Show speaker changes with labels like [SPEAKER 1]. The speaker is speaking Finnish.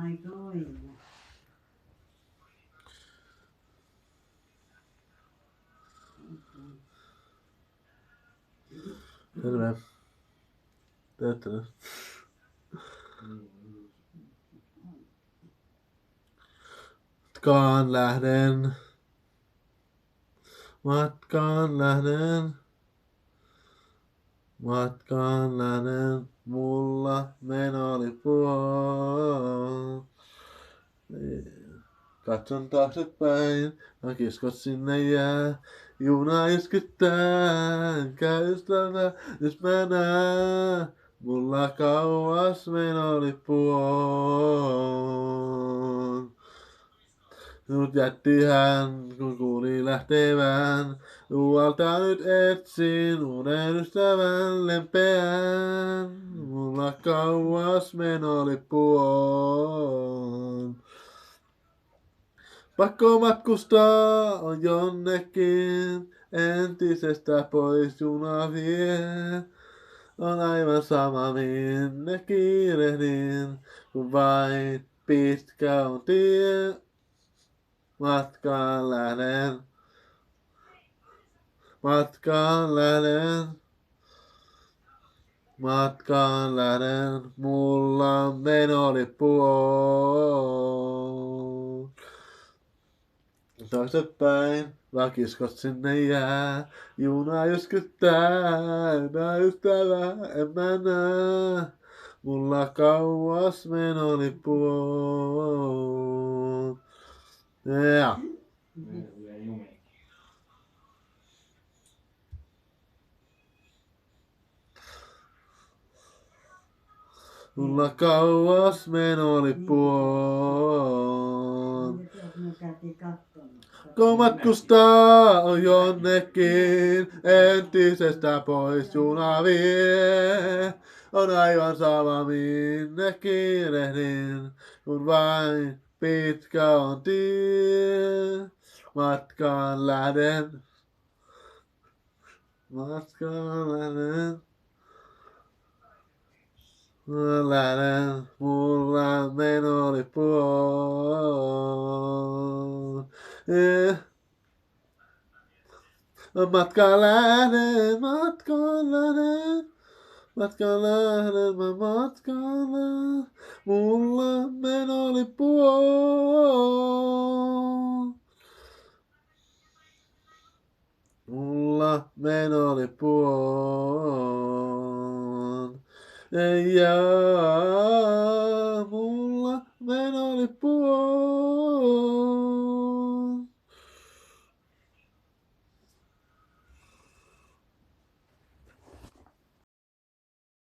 [SPEAKER 1] Ai toinen.
[SPEAKER 2] Terve. Terve. Matkaan lähden. Matkaan lähden. Matkaan lähden. Mulla menolippu on. Katson taaksepäin, mä kiskot sinne jää. Juna iskyttää, käystävä, jos mä näen. Mulla kauas menolippu on. Minut jätti hän, kun kuuli lähtevän. Luolta nyt etsin uuden ystävän lempeän. Mulla kauas menolippu on. Pakko matkustaa on jonnekin, entisestä pois juna vie. On aivan sama minne kiirehdin, kun vain pitkä on tie. Matkaan lähden, matkaan lähden, matkaan lähden, mulla menolippu on. Taaksepäin, mä kiskot sinne jää, juna jyskyttää, mä ystävä, en mä näe. Mulla kauas menolippu on. Ja. Mulla kauas menolippu on. Kun matkustaa on jonnekin, entisestä pois juna vie. On aivan sama minne kiirehdin, kun vain pitkä on tie. Matkaan lähden, matkaan lähden. Lähden, mulla menolippu on. Matkaan lähden, matkaan lähden. Matkaan lähden, mä matkaan lähden. Mulla menolippu on. Mulla menolippu on. Ja mulla menolippu on.